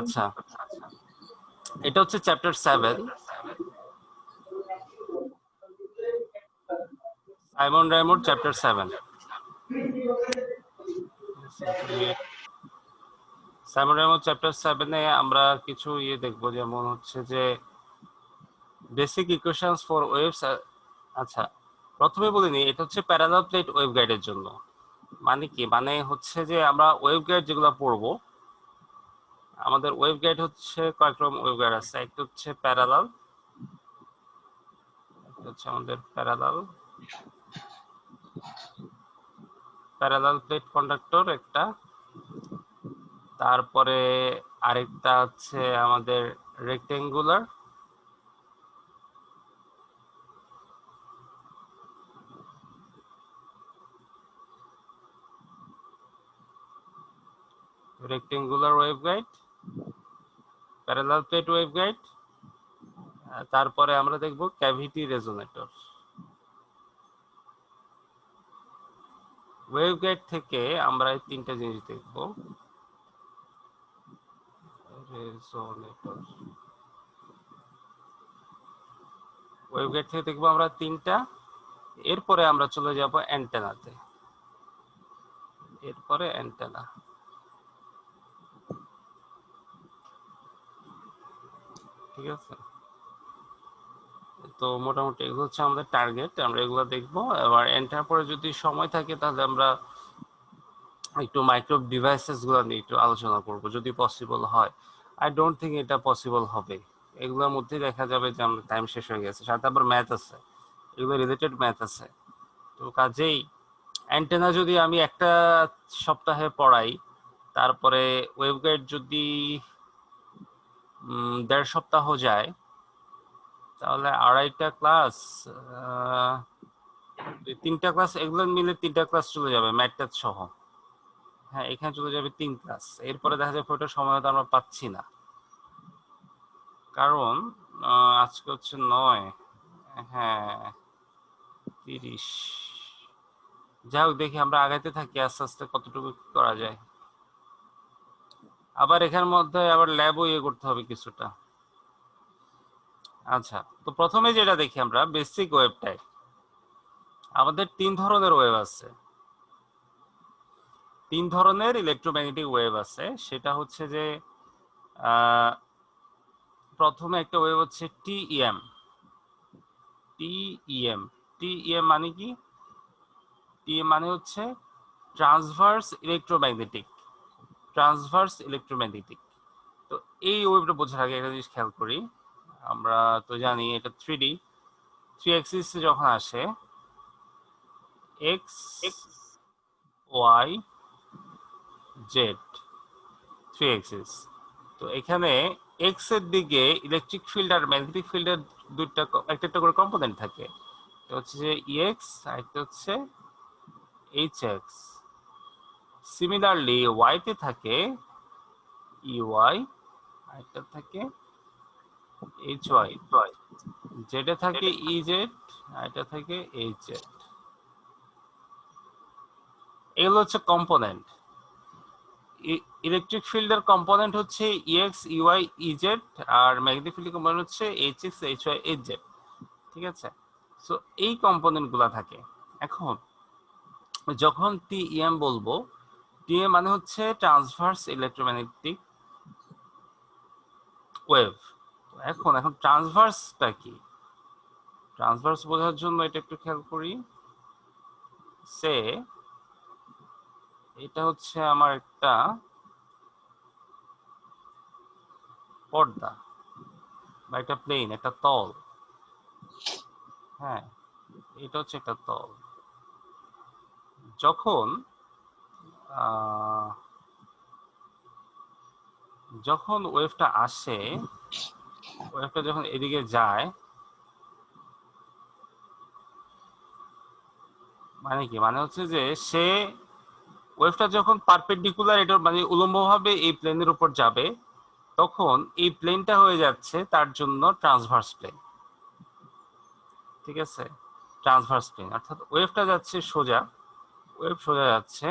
আচ্ছা, এটা হচ্ছে chapter 7, Simon Raymond chapter 7। Simon Raymond chapter 7-এ আমরা কিছু দেখবো, যেমন হচ্ছে যে বেসিক ইকুয়েশনস ফর ওয়েভস। আচ্ছা, প্রথমে বলিনি, এটা হচ্ছে প্যারালাল প্লেট ওয়েভ গাইডের জন্য। মানে কি, মানে হচ্ছে যে আমরা ওয়েভ গাইড যেগুলো পড়বো, আমাদের ওয়েভ গাইড হচ্ছে কয়েক রকম ওয়েভ গাইড আছে। একটা হচ্ছে প্যারালাল, একটা হচ্ছে আমাদের প্যারালাল প্লেট কন্ডাক্টর একটা, তারপরে আরেকটা হচ্ছে আমাদের rectangular, wave guide, parallel plate wave guide, তারপরে আমরা দেখব ক্যাভিটি রেজোনেটর। ওয়েভ গাইড থেকে আমরা এই তিনটা জিনিস দেখব। রেজোনেটর, ওয়েভ গাইড থেকে দেখবো আমরা তিনটা। এরপরে আমরা চলে যাব অ্যান্টেনাতে, এরপরে অ্যান্টেনা। ঠিক আছে, তো মোটামুটি এগুলো হচ্ছে আমাদের টার্গেট, আমরা এগুলো দেখবো। এবার এন্টার পরে যদি সময় থাকে তাহলে আমরা একটু মাইক্রোওয়েভ ডিভাইসেস গুলো নিয়ে একটু আলোচনা করব, যদি পসিবল হয়। আই ডোন্ট থিঙ্ক এটা পসিবল হবে। এগুলোর মধ্যে দেখা যাবে যে আমরা টাইম শেষ হয়ে গেছে, সাথে আবার ম্যাথ আছে, এগুলো রিলেটেড ম্যাথ আছে। তো কাজেই অ্যান্টেনা যদি আমি একটা সপ্তাহে পড়াই, তারপরে ওয়েবগাইড যদি 1.5 সপ্তাহ যায়, তাহলে 2.5টা ক্লাস, 3টা ক্লাস, এগুলো মিলে 3টা ক্লাস চলে যাবে ম্যাথ সহ। হ্যাঁ, এখানে চলে যাবে 3 ক্লাস। এরপরে দেখা যাবে ওটা সময় হয়তো আমরা পাচ্ছি না, কারণ আজকে হচ্ছে 9, হ্যাঁ 30। যাই হোক, দেখি আমরা আগাইতে থাকি আস্তে আস্তে কতটুকু করা যায়। আবার এখানের মধ্যে আবার ল্যাবও করতে হবে কিছুটা। আচ্ছা, তো প্রথমে যেটা দেখি আমরা বেসিক ওয়েভ টাইপ। আমাদের 3 ধরনের ওয়েভ আছে, 3 ধরনের ইলেকট্রোম্যাগনেটিক ওয়েভ আছে। সেটা হচ্ছে যে প্রথমে একটা ওয়েভ হচ্ছে টিইএম। টিইএম, টিইএম মানে কি? টিএম মানে হচ্ছে ট্রান্সভার্স ইলেকট্রোম্যাগনেটিক, ট্রান্সভার্স ইলেকট্রোম্যাগনেটিক। তো এই ওয়েভটা বোঝার আগে একটা জিনিস খেয়াল করি। আমরা তো জানি এটা 3D, 3 অ্যাক্সিস যখন আসে, এক্স ওয়াই জেড, 3 অ্যাক্সিস। তো এখানে এক্স এর দিকে ইলেকট্রিক ফিল্ড আর ম্যাগনেটিক ফিল্ডের দুইটা একটা একটা করে কম্পোনেন্ট থাকে। এটা হচ্ছে যে ইএক্স আর একটা হচ্ছে এইচএক্স। সিমিলারলি ওয়াইতে থাকে ইওয়াই আর একটা থাকে এইচওয়াই, জেডে থাকে ইজেড আর এটা থাকে এইচজেড। এগুলো হচ্ছে কম্পোনেন্ট। ইলেকট্রিক ফিল্ডের কম্পোনেন্ট হচ্ছে ইএক্স ইওয়াই ইজেড, আর ম্যাগনেটিক ফিল্ডের কম্পোনেন্ট হচ্ছে এইচএক্স এইচওয়াই এইচজেড। ঠিক আছে, সো এই কম্পোনেন্ট গুলা থাকে। এখন যখন টিএম বলবো, টিএম মানে হচ্ছে ট্রান্সভার্স ইলেকট্রোম্যাগনেটিক ওয়েভ। এখন ট্রান্সভার্সটা কি? ট্রান্সভার্স বোঝার জন্য এটা একটু খেয়াল করি। সে এটা হচ্ছে আমার একটা পর্দা বা একটা প্লেন, একটা তল। হ্যাঁ, এটা হচ্ছে একটা তল। যখন যখন ওয়েভটা আসে, ওয়েভটা যখন এদিকে যায়, মানে কি, মানে হচ্ছে যে সে ওয়েভটা যখন পারপেন্ডিকুলার, এটা মানে উলম্বভাবে এই প্লেনের উপর যাবে, তখন এই প্লেনটা হয়ে যাচ্ছে তার জন্য ট্রান্সভার্স প্লেন। ঠিক আছে, ট্রান্সভার্স প্লেন অর্থাৎ ওয়েভটা যাচ্ছে সোজা, ওয়েভ সোজা যাচ্ছে,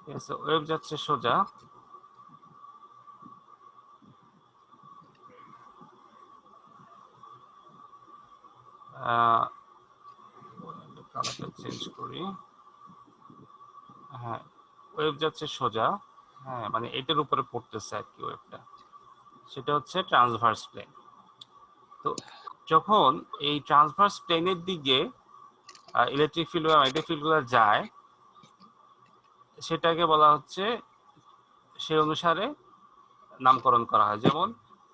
ঠিক আছে, ওয়েভ যাচ্ছে সোজা, কালারটা চেঞ্জ করি। হ্যাঁ, ওয়েভ যাচ্ছে সোজা, হ্যাঁ মানে এটার উপরে পড়তেছে আর কি ওয়েভটা, সেটা হচ্ছে ট্রান্সভার্স প্লেন। তো যখন এই ট্রান্সভার্স প্লেনের দিকে ইলেকট্রিক ফিল্ড বা ম্যাগনেটিক ফিল্ডগুলো যায়, সেটাকে বলা হচ্ছে, সেই অনুসারে নামকরণ করা হয়। যেমন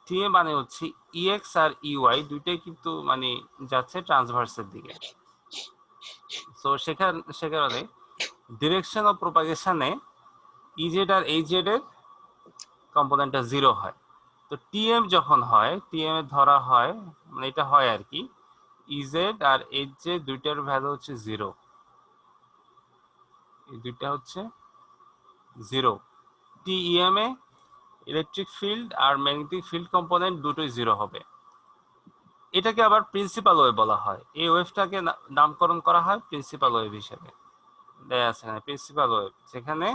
টিএ মানে হচ্ছে ইএক্স আর ইওয়াই দুইটাই কিন্তু মানে যাচ্ছে ট্রান্সভার্সের দিকে। তো সে কারণে ডিরেকশন অফ প্রোপাগেশনে ইজেড আর এইচজেড এর কম্পোনেন্টটা 0 হয়। তো টিএম যখন হয়, টিএম এর ধরা হয়, মানে এটা হয় আর কি, ইজেড আর এইচজেড দুইটার ভ্যালু হচ্ছে 0, এই দুইটা হচ্ছে 0। টিইএম এ ইলেকট্রিক ফিল্ড আর ম্যাগনেটিক ফিল্ড কম্পোনেন্ট দুটোই 0 হবে। এটাকে আবার প্রিন্সিপাল ওয়েভ বলা হয়, এই ওয়েভটাকে নামকরণ করা হয় প্রিন্সিপাল ওয়েভ হিসেবে, দেয়া আছে এখানে প্রিন্সিপাল ওয়েভ, যেখানে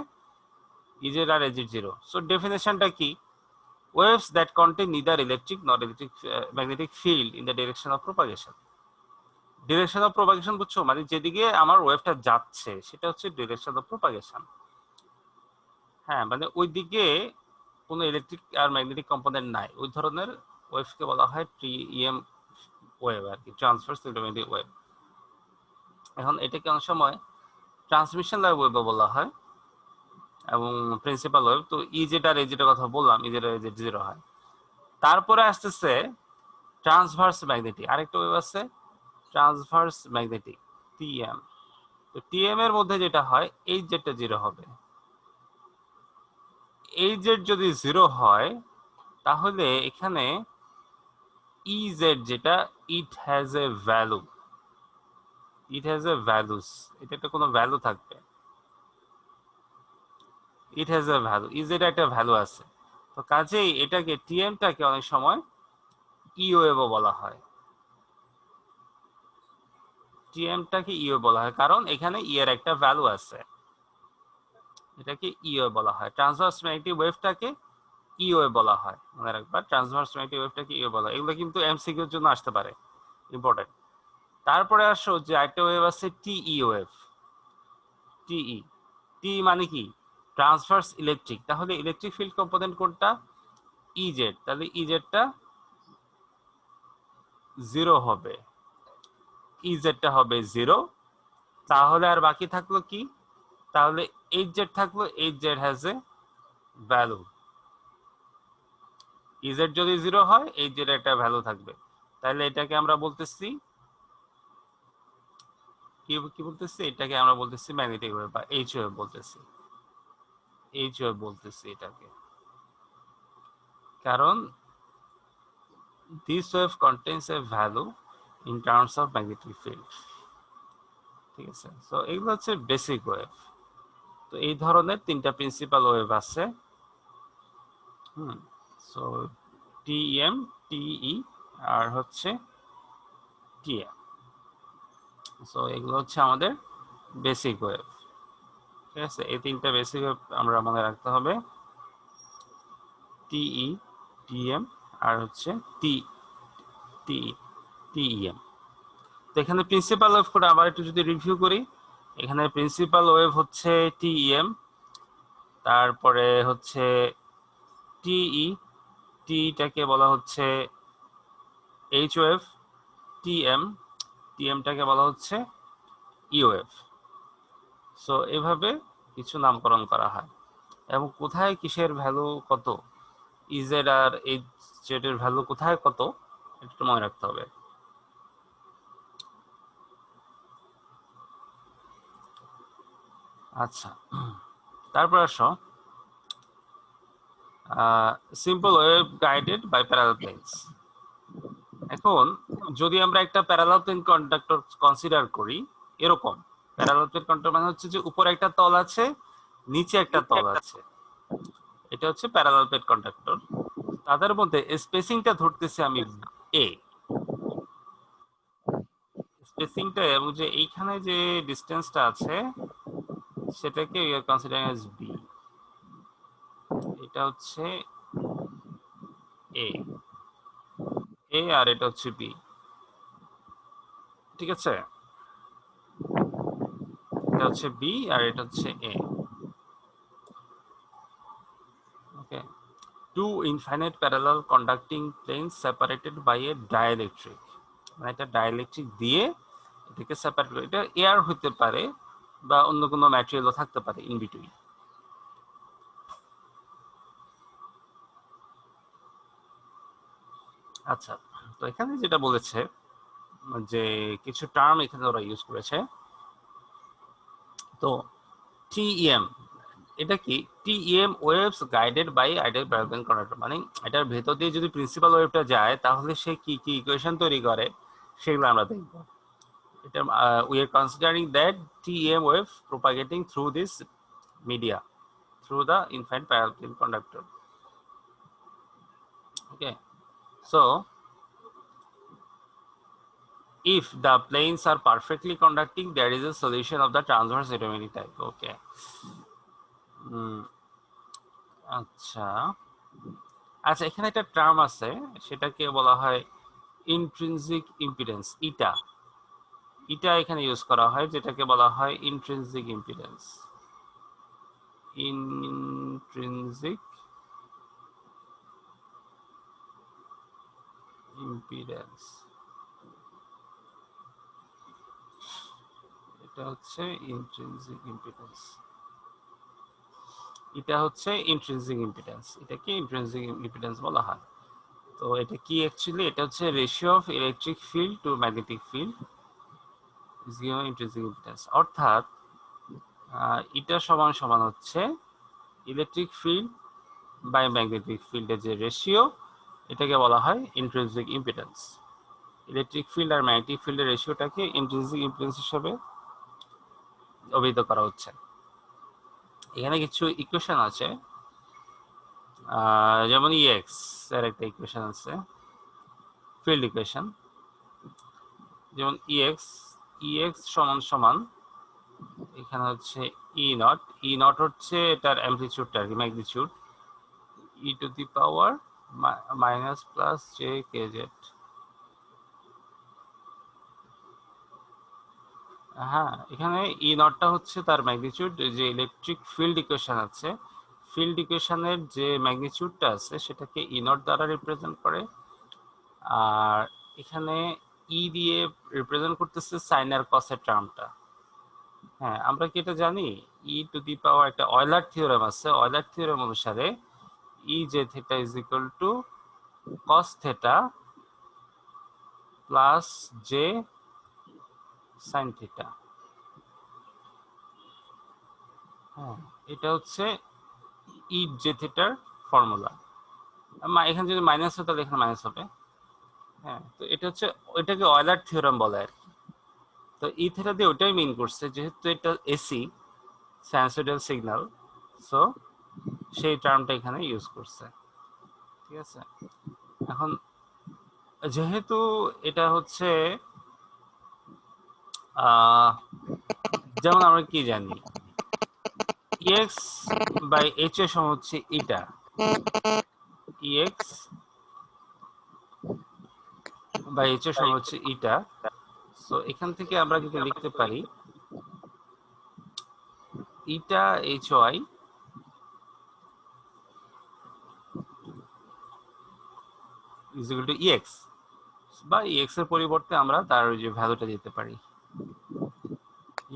ইজেড আর এইচজেড 0। সো ডেফিনেশনটা কি? Waves that contain neither electric nor magnetic field in the direction of propagation. Direction of propagation বুঝছো, মানে যেদিকে আমার ওয়েভটা যাচ্ছে সেটা হচ্ছে ডিরেকশন অফ প্রপাগেশন। হ্যাঁ, মানে ওই দিকে কোনো ইলেকট্রিক আর ম্যাগনেটিক কম্পোনেন্ট নাই, ওই ধরনের ওয়েভকে বলা হয় টিইএম ওয়েভ আর কি, ট্রান্সভার্স ইলেকট্রোম্যাগনেটিক ওয়েভ। এখন এটাকে অনেক সময় ট্রান্সমিশন লাইন ওয়েভও বলা হয় এবং প্রিন্সিপাল ওয়েভ। তো ইজেড আর এজেড এর কথা বললাম, ইজেড আর এজেড 0 হয়। তারপরে আসতেছে ট্রান্সভার্স ম্যাগনেটিক, আরেকটা ওয়েভ আছে ট্রান্সভার্স ম্যাগনেটিক, টিএম। তো টিএম এর মধ্যে যেটা হয়, এই জেডটা 0 হবে। এই জেড যদি 0 হয়, তাহলে এখানে ইজেড যেটা, it has a value, it has a values, এটা একটা কোনো ভ্যালু থাকবে, it has a value, EZ একটা ভ্যালু আছে। তো কাজেই এটাকে টিএমটাকে অনেক সময় ইওএভও বলা হয়, টিএমটাকে ইও বলা হয়, কারণ এখানে ই এর একটা ভ্যালু আছে, এটাকে ইও বলা হয়। ট্রান্সভার্স ম্যাগনেটিক ওয়েভটাকে ইও বলা হয়, মনে রাখবা ট্রান্সভার্স ম্যাগনেটিক ওয়েভটাকে ইও বলা হয়। এগুলো কিন্তু এমসিকিউ এর জন্য আসতে পারে, ইম্পর্টেন্ট। তারপরে আসো যে আরেকটা ওয়েভ আছে টিই ওয়েভ, টিই, টি মানে কি? Transverse electric. তাহলে ইলেকট্রিক ফিল্ড কম্পোনেন্ট কোনটা? ইজেড, তাহলে ইজেডটা 0 হবে, ইজেডটা হবে 0। তাহলে আর বাকি থাকলো কি? তাহলে এইচ জেড থাকলো, H Z has a value. EZ যদি 0 হয়, এইচ জেড একটা ভ্যালু থাকবে, তাহলে এটাকে আমরা বলতেছি কি বলতেছি, এটাকে আমরা বলতেছি ম্যাগনেটিক ওয়েভ বা এইচ ওয়েভ বলতেছি, এইচ ওয়েভ বলতেছি এটাকে, কারণ this wave contains a value in terms of magnetic field। ঠিক আছে, সো এগুলো হচ্ছে বেসিক ওয়েভ। তো এই ধরনের তিনটা প্রিন্সিপাল ওয়েভ আছে। সো টিএম, টিই আর হচ্ছে টিএম। সো এগুলো হচ্ছে আমাদের বেসিক ওয়েভ। ঠিক আছে, এই তিনটা বেসিক ওয়েভ আমরা মনে রাখতে হবে, টিই, টিএম আর হচ্ছে টিইএম। তো এখানে প্রিন্সিপাল ওয়েভ করে আবার একটু যদি রিভিউ করি, এখানে প্রিন্সিপাল ওয়েভ হচ্ছে টিইএম, তারপরে হচ্ছে টিই, টিটাকে বলা হচ্ছে এইচ ওয়েভ, টিএম, টিএমটাকে বলা হচ্ছে ই ওয়েভ। সো এভাবে কিছু নামকরণ করা হয়, এবং কোথায় কিসের ভ্যালু কত, ইজেড আর এইচ জেড এর ভ্যালু কোথায় কত, এটা মনে রাখতে হবে। আচ্ছা, তারপর আসো simple wave guided by parallel planes. এখন যদি আমরা একটা প্যারালাল প্লেন কন্ডাক্টর কনসিডার করি, এরকম প্যারালাল প্লেন কন্ডাক্টর মানে হচ্ছে যে উপরে একটা তল আছে, নিচে একটা তল আছে, এটা হচ্ছে প্যারালাল প্লেন কন্ডাক্টর। তাদের মধ্যে স্পেসিংটা ধরতেছি আমি এ, স্পেসিংটা, এবং যে এইখানে যে ডিসটেন্সটা আছে সেটাকে we are considering as b, এটা হচ্ছে a, আর এটা হচ্ছে b, ঠিক আছে? এটা হচ্ছে b আর এটা হচ্ছে a। Okay, two infinite parallel conducting planes separated by a dielectric, মানে এটা ডাইইলেকট্রিক দিয়ে এটাকে সেপারেট করে, এটা এয়ার হতে পারে বা অন্য কোনো ম্যাটেরিয়ালও থাকতে পারে ইন বিটুইন। আচ্ছা, তো এখানে যেটা বলেছে যে কিছু টার্ম এখানে ওরা ইউজ করেছে। তো টিএম, এটা কি? TM waves guided by ideal parabolic conductor, মানে এটার ভেতর দিয়ে যদি প্রিন্সিপাল ওয়েভটা যায় তাহলে সে কি কি ইকুয়েশন তৈরি করে সেগুলো আমরা দেখব। এটা we are considering that TEM wave propagating through this media through the infinite parallel conductor. Okay, so if the planes are perfectly conducting, there is a solution of the transverse automatic type. Okay. আচ্ছা আচ্ছা, এখানে একটা term আছে, সেটাকে বলা হয় intrinsic impedance, ইটা। ইটা এখানে use করা হয়, যেটাকে বলা হয় ইন্ট্রিনসিক ইম্পিডেন্স। ইন্ট্রিনসিক ইম্পিডেন্স, এটা হচ্ছে ইন্ট্রিনসিক ইম্পিডেন্স। এটা হচ্ছে ইন্ট্রিনসিক ইম্পিডেন্স, এটাকে ইন্ট্রিনসিক ইম্পিডেন্স বলা হয়। তো এটা কি অ্যাকচুয়ালি? এটা হচ্ছে ratio of electric field to magnetic field is given intrinsic impedance. অর্থাৎ এটা সমান সমান হচ্ছে ইলেকট্রিক ফিল্ড বাই ম্যাগনেটিক ফিল্ডের যে রেশিও, এটাকে বলা হয় ইন্ট্রিনসিক ইম্পিডেন্স। ইলেকট্রিক ফিল্ড আর ম্যাগনেটিক ফিল্ডের রেশিওটাকে ইন্ট্রিনসিক ইম্পিডেন্স হিসেবে অভিহিত করা হচ্ছে। এখানে কিছু ইকুয়েশন আছে, যেমন ইএক্স এর একটা ইকুয়েশন আছে, ফিল্ড ইকুয়েশন, যেমন ইএক্স সমান সমান এখানে হচ্ছে ই নট হচ্ছে এটার অ্যামপ্লিটিউডটা আর কি, magnitude, E two the power minus plus J K Z. হ্যাঁ, এখানে ই নটটা হচ্ছে তার ম্যাগনিটিউড, যে ইলেকট্রিক ফিল্ড ইকুয়েশন আছে, ফিল্ড ইকুয়েশনের যে ম্যাগনিটিউডটা আছে সেটাকে ই নট দ্বারা রিপ্রেজেন্ট করে। আর এখানে ই দিয়ে রিপ্রেজেন্ট করতেছে সাইন আর কসের টার্মটা। হ্যাঁ, আমরা কি এটা জানি? ই টু দি পাওয়ার একটা অয়লার থিওরেম আছে, অয়লার থিওরেম অনুসারে e j theta is equal to cos theta plus j sine theta. হ্যাঁ, এটা হচ্ছে ই জে থিটার ফর্মুলা। এখানে যদি মাইনাস হয় তাহলে এখানে মাইনাস হবে। হ্যাঁ, তো এটা হচ্ছে, ওইটাকে অয়লার থিওরেম বলে আর কি। তো ই থিটা দিয়ে ওটাই মিন করছে, যেহেতু এটা এসি সাইনোসয়েডাল সিগন্যাল, সো সেই টার্মটা এখানে ইউজ করছে। ঠিক আছে, এখন যেহেতু এটা হচ্ছে যেমন আমরা কি জানি, ইএক্স বাই এইচ এর সমান হচ্ছে ইটা, ইএক্স বাই এইচ এর সমান হচ্ছে ইটা। সো এখান থেকে আমরা কিন্তু লিখতে পারি eta H y is equal to E x, বা ইএক্স এর পরিবর্তে আমরা তার যে ভ্যালুটা দিতে পারি,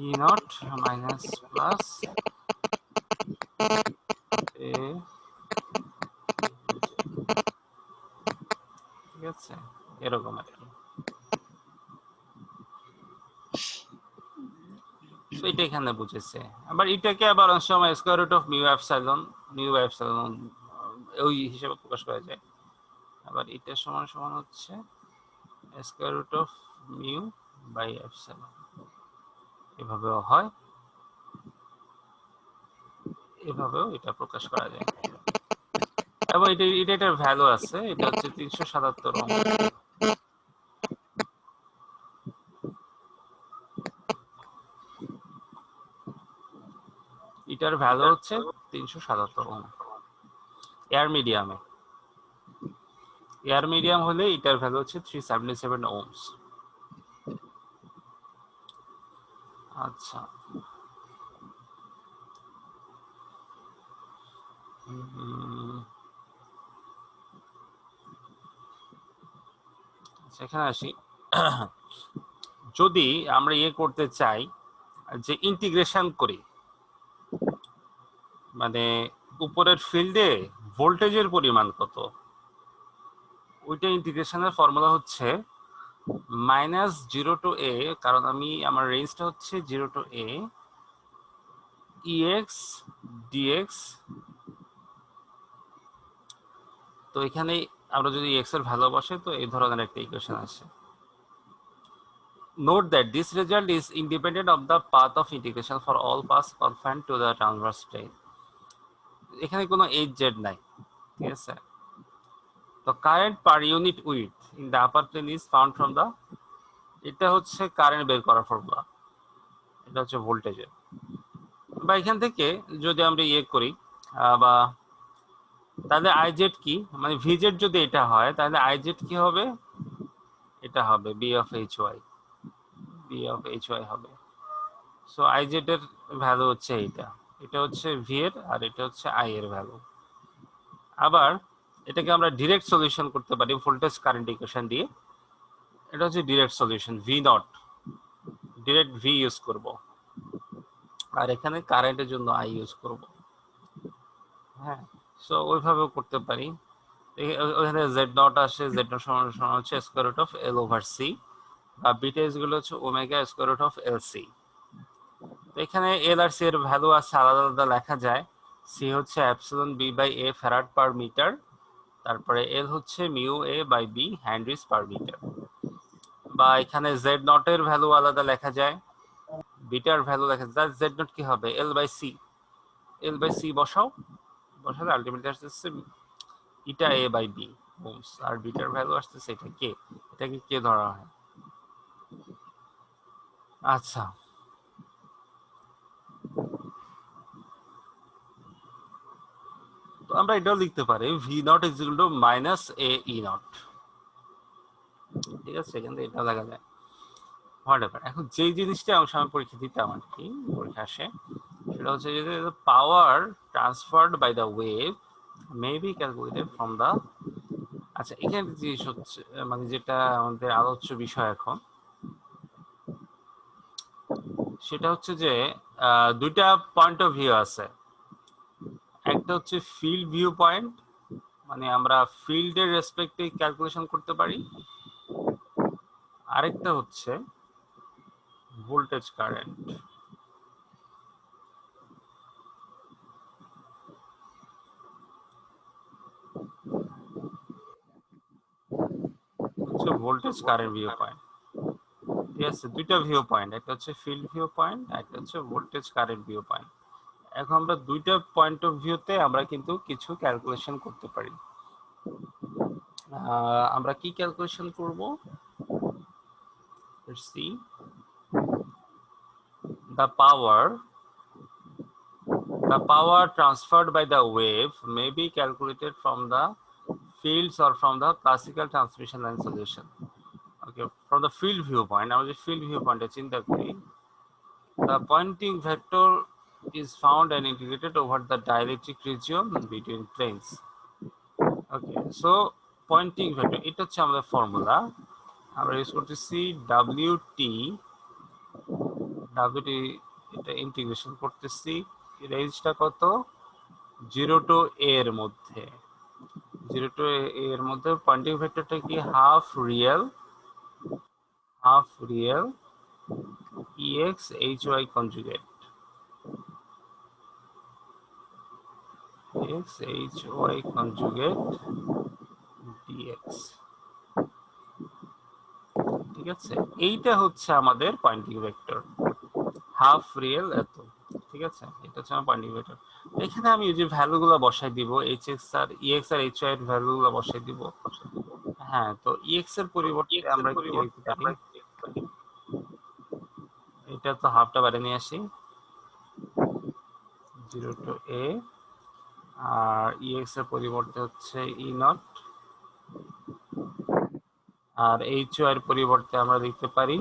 E naught minus plus a, ঠিক আছে, এরকম আর কি। সো এটা এখানে বুঝেছে। আবার এটাকে আবার অনেক সময় square root of mu epsilon ওই হিসেবে প্রকাশ করা যায়। আবার এটা সমান সমান হচ্ছে square root of mu by epsilon, এভাবেও হয়, এভাবেও এটা প্রকাশ করা যায়। এবং এটার ভ্যালু আছে, এটা হচ্ছে 377 ওহম। এটার ভ্যালু হচ্ছে 377 ওহম। এয়ার মিডিয়াম হলে এটার ভ্যালু হচ্ছে 377 ওহমস। আচ্ছা, সেখানে আসি। যদি আমরা করতে চাই যে ইন্টিগ্রেশন করি, মানে উপরের ফিল্ডে ভোল্টেজের পরিমাণ কত, ওইটা ইন্টিগ্রেশনের ফর্মুলা হচ্ছে -0 to a, কারণ আমার রেঞ্জটা হচ্ছে 0 to a ex dx। তো এখানে আমরা যদি x এর ভ্যালু বসে তো এই ধরনের একটা ইকুয়েশন আসে। Note that this result is independent of the path of integration for all paths confined to the transverse plane. এখানে কোনো h z নাই, ঠিক আছে? তো current per unit width in the upper plane is found from the, এটা হচ্ছে current বের করার ফর্মুলা, এটা হচ্ছে ভোল্টেজের। বা এখান থেকে যদি আমরা করি বা তাহলে আইজেড কি, মানে ভিজেড যদি এটা হয় তাহলে আইজেড কি হবে, এটা হবে বি অফ এইচ ওয়াই হবে। সো আইজেড এর ভ্যালু হচ্ছে এইটা, এটা হচ্ছে ভি এর আর এটা হচ্ছে আই এর ভ্যালু। আবার এটাকে আমরা ডিরেক্ট সলিউশন করতে পারি ভোল্টেজ কারেন্ট ইকুয়েশন দিয়ে। এটা হচ্ছে direct solution, V naught, direct V use করব, আর এখানে কারেন্টের জন্য আই ইউজ করব। হ্যাঁ, সো ওইভাবেও করতে পারি। ওখানে জেড নট আসে, জেড নট সমান হচ্ছে square root of L over C, আর বিটা ইজ গুলো হচ্ছে omega square root of L C. তো এখানে এল আর সি এর ভ্যালু আছে আলাদা আলাদা লেখা যায়। সি হচ্ছে epsilon b by a farad per metre, তারপরে এল হচ্ছে mu a by b henries per metre. বা এখানে জেড নট এর ভ্যালু আলাদা লেখা যায়, বিটার ভ্যালু লেখা যায়। জেড নট কি হবে, এল বাই সি বসালে আলটিমেটলি আসতেছে eta a by b ohms, আর বিটার ভ্যালু আসতেছে এটা কে, এটাকে কে ধরা হয়। আচ্ছা, তো আমরা এটাও লিখতে পারি V naught is equal two minus A E not, ঠিক আছে? এখান থেকে এটা লাগা যায় হোয়াটএভার। এখন যেই জিনিসটা অংশ আমি পরীক্ষা দিতাম আর কি, পরীক্ষা আসে, সেটা হচ্ছে যে power transferred by the wave may be calculated from the, আচ্ছা এখানে জিনিস হচ্ছে মানে যেটা আমাদের আলোচ্য বিষয় এখন, সেটা হচ্ছে যে দুইটা পয়েন্ট অফ ভিউ আছে। একটা হচ্ছে ফিল্ড ভিউ পয়েন্ট, মানে আমরা ফিল্ডের রেসপেক্টে ক্যালকুলেশন করতে পারি। আরেকটা হচ্ছে ভোল্টেজ কারেন্ট। হচ্ছে ভোল্টেজ কারেন্ট ভিউ পয়েন্ট, ঠিক আছে? দুইটা ভিউ পয়েন্ট, একটা হচ্ছে ফিল্ড ভিউ পয়েন্ট, একটা হচ্ছে ভোল্টেজ কারেন্ট ভিউ পয়েন্ট। এখন আমরা দুইটা পয়েন্ট অফ ভিউতে আমরা কিন্তু কিছু ক্যালকুলেশন করতে পারি। আমরা কি ক্যালকুলেশন করব? Let's see. The power transferred by the wave may be calculated from the fields or from the classical transmission line solution. Okay, from the field viewpoint, আমরা যে field viewpoint চিন্তা করি, the pointing vector is found and integrated over the dielectric region between planes. Okay, so pointing vector এটা হচ্ছে আমাদের formula, আমরা use করতেছি WT এটা ইন্টিগ্রেশন করতেছি, রেঞ্জটা কত, 0 to a এর মধ্যে, 0 to a এর মধ্যে পয়েন্টিং ভেক্টরটা কি half real ex hy conjugate, x hy conjugate dx, ঠিক আছে? এইটা হচ্ছে আমাদের পয়েন্টিং ভেক্টর, হাফ রিয়েল এত, ঠিক আছে? এটা হচ্ছে আমার পয়েন্টিং ভেক্টর। এখানে আমি এই যে ভ্যালুগুলো বসাই দিব, hx আর ex আর hy এর ভ্যালুগুলো বসাই দিব। হ্যাঁ, তো ex এর পরিবর্তে আমরা কি লিখতে পারি, এটা তো হাফটা বাইরে নিয়ে আসি, 0 to a, আর ex এর পরিবর্তে হচ্ছে e নট, আর ho এর পরিবর্তে আমরা লিখতে পারি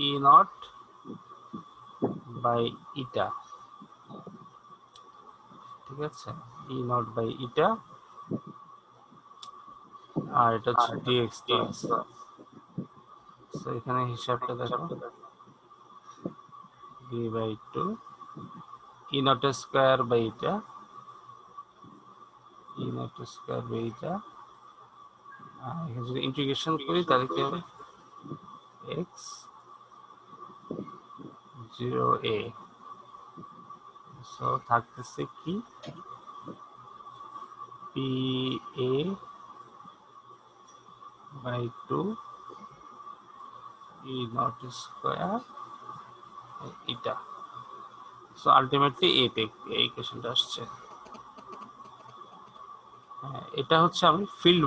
e নট বাই ইটা, ঠিক আছে, e নট বাই ইটা, আর এটা হচ্ছে dx তো আছে। সো এখানে হিসাবটা দেখো, b by 2 e not square by eta, e not square by eta, আর এখানে যদি ইন্টিগ্রেশন করি তাহলে কি হবে, x 0a, সো থাকতেছে কি pa by 2 e not square eta, so ultimately a তে এই ইকুয়েশনটা আসছে। এটা হচ্ছে আমি ফিল্ড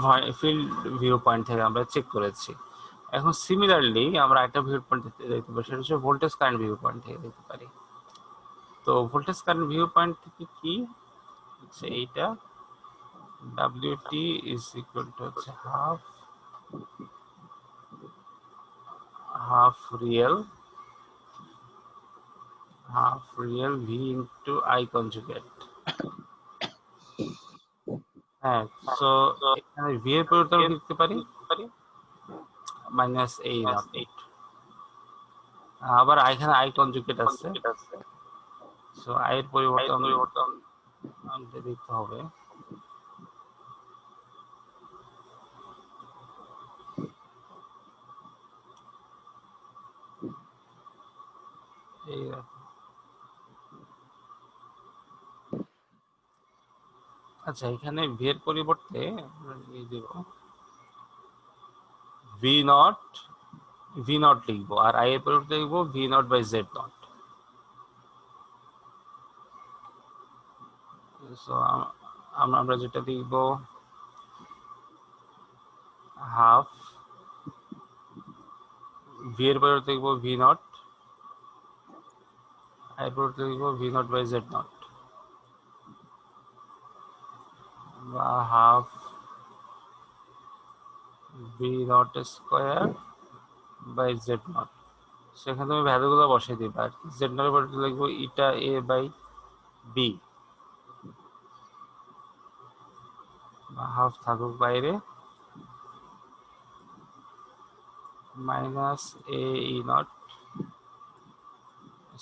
ভিউ পয়েন্ট থেকে আমরা চেক করেছি। এখন সিমিলারলি আমরা একটা ভিউ পয়েন্ট দেখতে পারি, সেটা হচ্ছে ভোল্টেজ কারেন্ট ভিউ পয়েন্ট থেকে দেখতে পারি। তো ভোল্টেজ কারেন্ট ভিউ পয়েন্ট থেকে কি হচ্ছে, এইটা wt is equal to হচ্ছে half real v into I conjugate। হ্যাঁ, সো এখানে v এর পরিবর্তে আমরা লিখতে পারি মাইনাস a নট, আবার এখানে I কনজুগেট আছে, সো I এর পরিবর্তে আমাদের দিতে হবে এই, আচ্ছা এখানে v এর পরিবর্তে আমরা নিয়ে দেব v নট লিখবো, আর I এর পরিবর্তে লিখবো v not by z not. So আমরা যেটা লিখব হাফ v এর পরিবর্তে লিখবো v নট, I এর পরিবর্তে লিখবো v not by z naught, বা half v naught square by z naught. সেখানে তুমি ভ্যালুগুলো বসিয়ে দিবা, আর z নটের পরিবর্তে লিখবো ইটা a বাই b, বা হাফ থাকুক বাইরে, minus a e not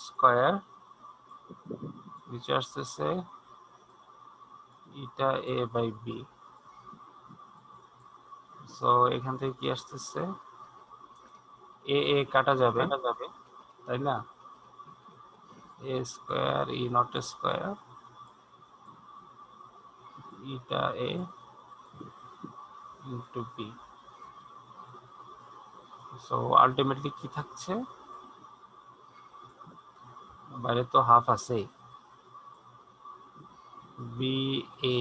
square, নিচে আসতেছে ইটা a বাই b। সো এখান থেকে কি আসতেছে, a কাটা যাবে তাই না, a square e not square eta a into b। So ultimately কি থাকছে, বাইরে তো হাফ আছে, b a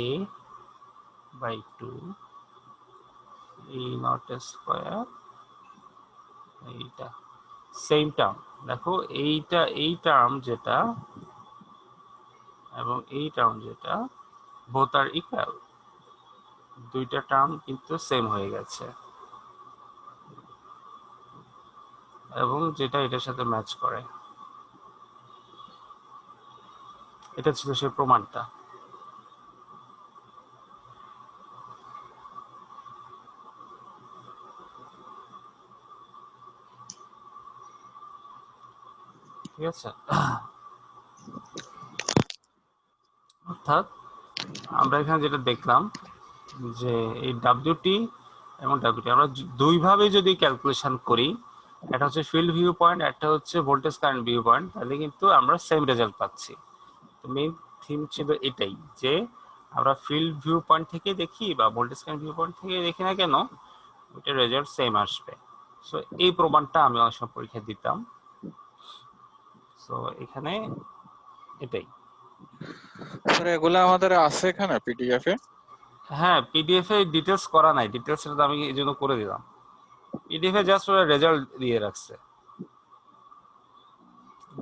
by 2 e not square, এইটা সেম টার্ম, দেখো এইটা এই টার্ম যেটা এবং এই টার্ম যেটা বোথ আর ইকুয়াল, দুইটা টার্ম কিন্তু সেম হয়ে গেছে, এবং যেটা এটার সাথে ম্যাচ করে। এটা ছিল সেই প্রমাণটা। ঠিক আছে, অর্থাৎ আমরা এখানে যেটা দেখলাম যে এই ডাব্লিউটি এবং ডাব্লিউটি আমরা দুইভাবে যদি ক্যালকুলেশন করি, একটা হচ্ছে ফিল্ড ভিউ পয়েন্ট, একটা হচ্ছে ভোল্টেজ কারেন্ট ভিউ পয়েন্ট, তাহলে কিন্তু আমরা সেম রেজাল্ট পাচ্ছি। তো মেইন থিম ছিল এটাই যে আমরা ফিল্ড ভিউ পয়েন্ট থেকে দেখি বা ভোল্টেজ কারেন্ট ভিউ পয়েন্ট থেকে দেখি না কেন, ওইটা রেজাল্ট সেম আসবে। সো এই প্রমাণটা আমি অনেক সময় পরীক্ষা দিতাম। সো এখানে এটাই। স্যার এগুলো আমাদের আছে এখানে পিডিএফ এ? হ্যাঁ, পিডিএফ এ ডিটেলস করা নাই, ডিটেলস আমি এই জন্য করে দিলাম। পিডিএফ এ জাস্ট ওরা রেজাল্ট দিয়ে রাখছে।